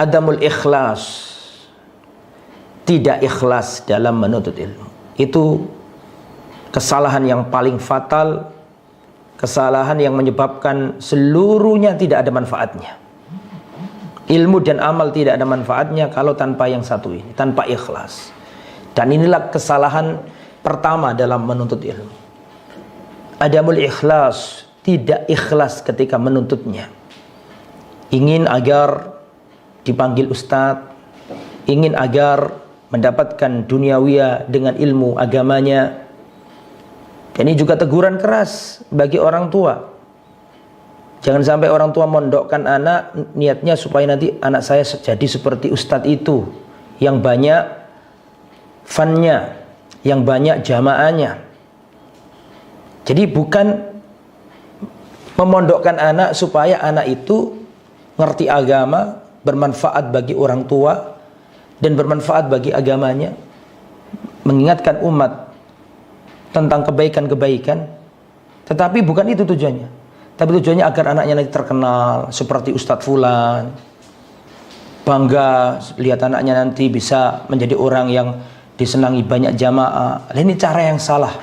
adamul ikhlas, tidak ikhlas dalam menuntut ilmu. Itu kesalahan yang paling fatal, kesalahan yang menyebabkan seluruhnya tidak ada manfaatnya. Ilmu dan amal tidak ada manfaatnya kalau tanpa yang satu ini, tanpa ikhlas. Dan inilah kesalahan pertama dalam menuntut ilmu. Adamul ikhlas, tidak ikhlas ketika menuntutnya. Ingin agar dipanggil ustadz, ingin agar mendapatkan duniawiyah dengan ilmu agamanya. Ini juga teguran keras bagi orang tua. Jangan sampai orang tua mondokkan anak niatnya supaya nanti anak saya jadi seperti ustadz itu, yang banyak funnya, yang banyak jamaahnya. Jadi bukan memondokkan anak supaya anak itu ngerti agama, bermanfaat bagi orang tua dan bermanfaat bagi agamanya, mengingatkan umat tentang kebaikan-kebaikan. Tetapi bukan itu tujuannya. Tapi tujuannya agar anaknya nanti terkenal seperti Ustadz Fulan, bangga lihat anaknya nanti bisa menjadi orang yang disenangi banyak jamaah. Ini cara yang salah.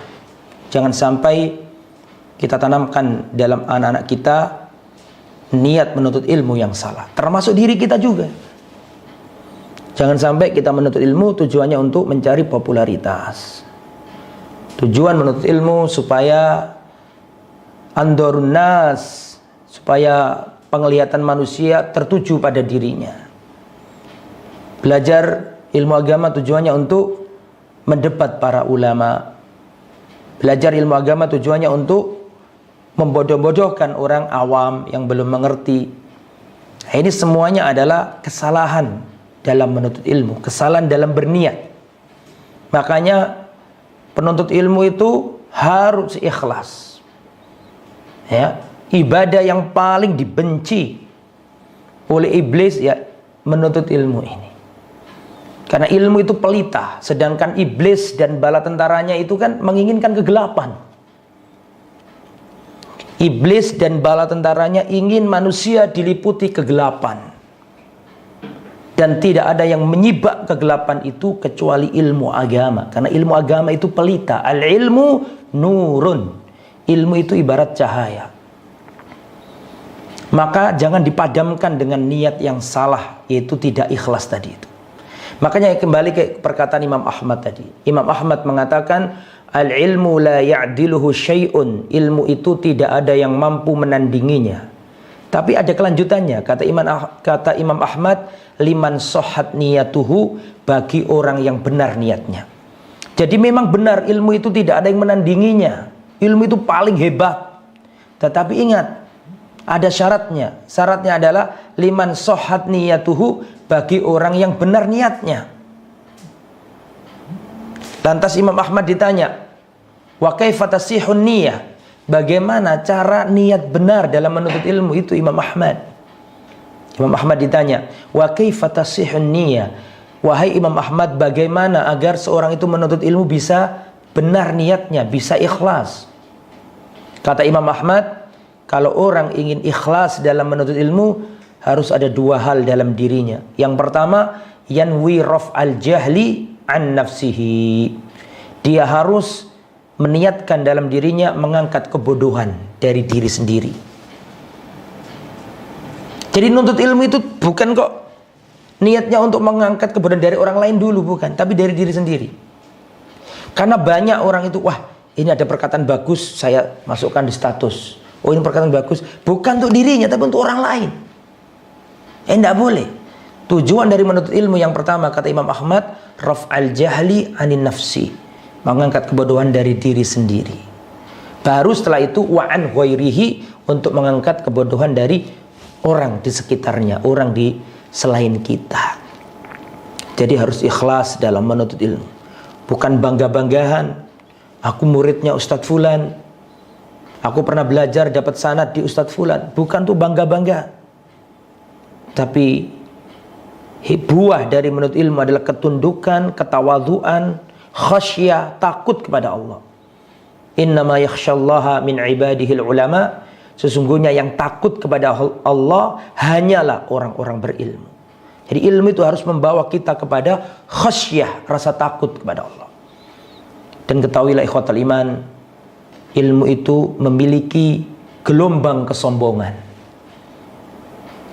Jangan sampai kita tanamkan dalam anak-anak kita niat menuntut ilmu yang salah, termasuk diri kita juga. Jangan sampai kita menuntut ilmu tujuannya untuk mencari popularitas. Tujuan menuntut ilmu supaya andorun nas, supaya penglihatan manusia tertuju pada dirinya. Belajar ilmu agama tujuannya untuk mendebat para ulama. Belajar ilmu agama tujuannya untuk membodoh-bodohkan orang awam yang belum mengerti. Nah, ini semuanya adalah kesalahan dalam menuntut ilmu, kesalahan dalam berniat. Makanya penuntut ilmu itu harus ikhlas. Ya, ibadah yang paling dibenci oleh iblis ya menuntut ilmu ini. Karena ilmu itu pelita, sedangkan iblis dan bala tentaranya itu kan menginginkan kegelapan. Iblis dan bala tentaranya ingin manusia diliputi kegelapan. Dan tidak ada yang menyibak kegelapan itu kecuali ilmu agama. Karena ilmu agama itu pelita. Al-ilmu nurun. Ilmu itu ibarat cahaya. Maka jangan dipadamkan dengan niat yang salah, yaitu tidak ikhlas tadi itu. Makanya kembali ke perkataan Imam Ahmad tadi. Imam Ahmad mengatakan, al-ilmu la ya'diluhu syai'un. Ilmu itu tidak ada yang mampu menandinginya. Tapi ada kelanjutannya. Kata Imam Ahmad, liman sohat niyatuhu, bagi orang yang benar niatnya. Jadi memang benar ilmu itu tidak ada yang menandinginya. Ilmu itu paling hebat. Tetapi ingat, ada syaratnya. Syaratnya adalah liman sohat niyatuhu, bagi orang yang benar niatnya. Lantas Imam Ahmad ditanya, wa kaifa tasihun niyah? Bagaimana cara niat benar dalam menuntut ilmu itu Imam Ahmad? Imam Ahmad ditanya, wa kaifa tasihun niyah? Wahai Imam Ahmad, bagaimana agar seorang itu menuntut ilmu bisa benar niatnya, bisa ikhlas? Kata Imam Ahmad, kalau orang ingin ikhlas dalam menuntut ilmu, harus ada dua hal dalam dirinya. Yang pertama, yanwi raf'al jahli an nafsihi. Dia harus meniatkan dalam dirinya mengangkat kebodohan dari diri sendiri. Jadi nuntut ilmu itu bukan kok niatnya untuk mengangkat kebodohan dari orang lain dulu, bukan, tapi dari diri sendiri. Karena banyak orang itu, wah ini ada perkataan bagus, saya masukkan di status. Oh ini perkataan bagus, bukan untuk dirinya tapi untuk orang lain. Tidak boleh. Tujuan dari menuntut ilmu yang pertama, kata Imam Ahmad, raf'al jahli anin nafsi, mengangkat kebodohan dari diri sendiri. Baru setelah itu wa'an ghairihi, untuk mengangkat kebodohan dari orang di sekitarnya, orang di selain kita. Jadi harus ikhlas dalam menuntut ilmu. Bukan bangga-banggahan, aku muridnya Ustadz Fulan, aku pernah belajar dapat sanad di Ustadz Fulan. Bukan tuh bangga-bangga. Tapi buah dari menuntut ilmu adalah ketundukan, ketawaduan, khasyah, takut kepada Allah. Innama yakhsyallaha min ibadihil ulama. Sesungguhnya yang takut kepada Allah hanyalah orang-orang berilmu. Jadi ilmu itu harus membawa kita kepada khasyah, rasa takut kepada Allah. Dan ketahuilah ikhwatal iman, ilmu itu memiliki gelombang kesombongan.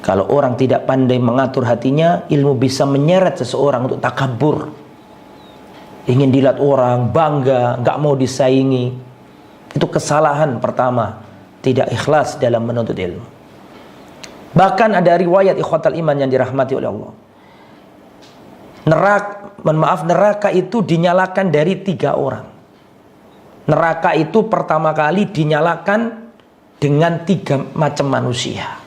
Kalau orang tidak pandai mengatur hatinya, ilmu bisa menyeret seseorang untuk takabur, ingin dilihat orang, bangga, nggak mau disaingi. Itu kesalahan pertama, tidak ikhlas dalam menuntut ilmu. Bahkan ada riwayat ikhwatal iman yang dirahmati oleh Allah, neraka itu dinyalakan dari 3 orang. Neraka itu pertama kali dinyalakan dengan 3 macam manusia.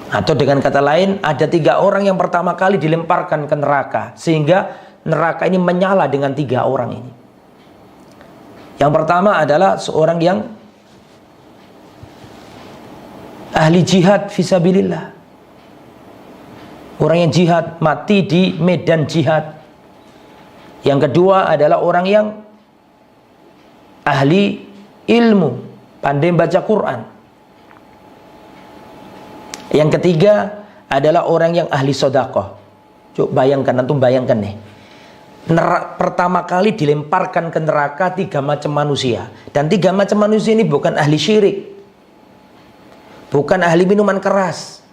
Atau dengan kata lain, ada 3 orang yang pertama kali dilemparkan ke neraka, sehingga neraka ini menyala dengan 3 orang ini. Yang pertama adalah seorang yang ahli jihad fisabilillah, orang yang jihad, mati di medan jihad. Yang kedua adalah orang yang ahli ilmu, pandai baca Quran. Yang ketiga adalah orang yang ahli sedekah. Coba bayangkan, antum bayangkan nih, pertama kali dilemparkan ke neraka 3 macam manusia. Dan 3 macam manusia ini bukan ahli syirik, bukan ahli minuman keras,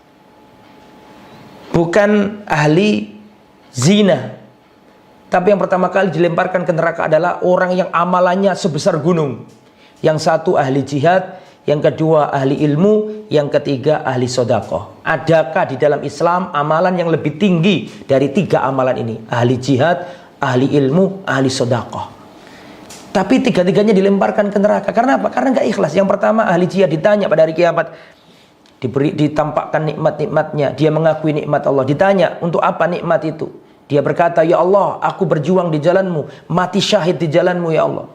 bukan ahli zina. Tapi yang pertama kali dilemparkan ke neraka adalah orang yang amalannya sebesar gunung. Yang satu ahli jihad, yang kedua ahli ilmu, yang ketiga ahli sedekah. Adakah di dalam Islam amalan yang lebih tinggi dari 3 amalan ini? Ahli jihad, ahli ilmu, ahli sedekah. Tapi 3-tiganya dilemparkan ke neraka. Karena apa? Karena nggak ikhlas. Yang pertama ahli jihad, ditanya pada hari kiamat, ditampakkan nikmat-nikmatnya, dia mengakui nikmat Allah. Ditanya, untuk apa nikmat itu? Dia berkata, ya Allah, aku berjuang di jalanmu, mati syahid di jalanmu ya Allah.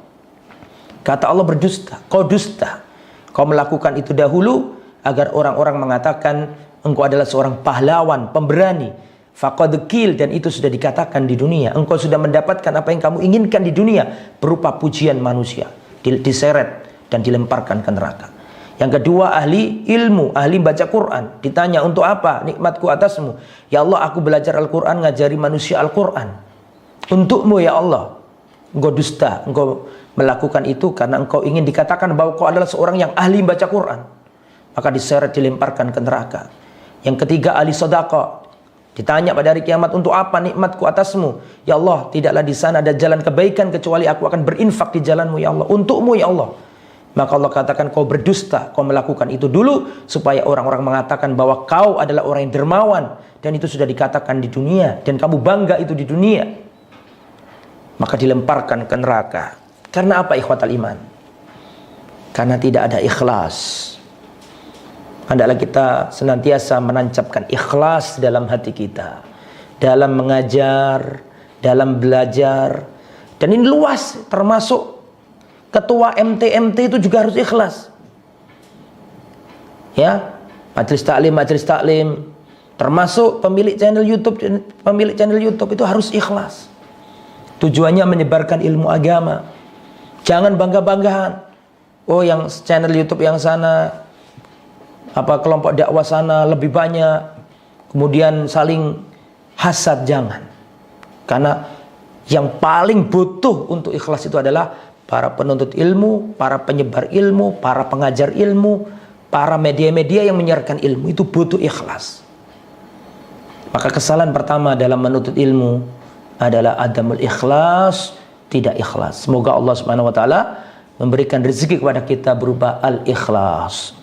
Kata Allah, berdusta, kau dusta. Kau melakukan itu dahulu agar orang-orang mengatakan engkau adalah seorang pahlawan, pemberani. Faqad qil, dan itu sudah dikatakan di dunia. Engkau sudah mendapatkan apa yang kamu inginkan di dunia berupa pujian manusia. Diseret dan dilemparkan ke neraka. Yang kedua ahli ilmu, ahli baca Quran. Ditanya, untuk apa nikmatku atasmu? Ya Allah, aku belajar Al-Quran, ngajari manusia Al-Quran. Untukmu ya Allah. Engkau dusta, engkau melakukan itu karena engkau ingin dikatakan bahwa kau adalah seorang yang ahli baca Quran. Maka diseret, dilemparkan ke neraka. Yang ketiga ahli sedekah. Ditanya pada hari kiamat, untuk apa nikmatku atasmu? Ya Allah, tidaklah di sana ada jalan kebaikan kecuali aku akan berinfak di jalanmu ya Allah. Untukmu ya Allah. Maka Allah katakan, kau berdusta, kau melakukan itu dulu supaya orang-orang mengatakan bahwa kau adalah orang yang dermawan, dan itu sudah dikatakan di dunia dan kamu bangga itu di dunia. Maka dilemparkan ke neraka. Karena apa ikhwatal iman? Karena tidak ada ikhlas. Hendaklah kita senantiasa menancapkan ikhlas dalam hati kita, dalam mengajar, dalam belajar. Dan ini luas, termasuk ketua MT itu juga harus ikhlas. Ya, majelis taklim, termasuk pemilik channel YouTube itu harus ikhlas. Tujuannya menyebarkan ilmu agama. Jangan bangga-banggahan. Oh, yang channel YouTube yang sana, apa kelompok dakwah sana lebih banyak. Kemudian saling hasad, jangan. Karena yang paling butuh untuk ikhlas itu adalah para penuntut ilmu, para penyebar ilmu, para pengajar ilmu, para media-media yang menyiarkan ilmu. Itu butuh ikhlas. Maka kesalahan pertama dalam menuntut ilmu adalah adamul ikhlas, tidak ikhlas. Semoga Allah Subhanahu wa taala memberikan rezeki kepada kita berupa al-ikhlas.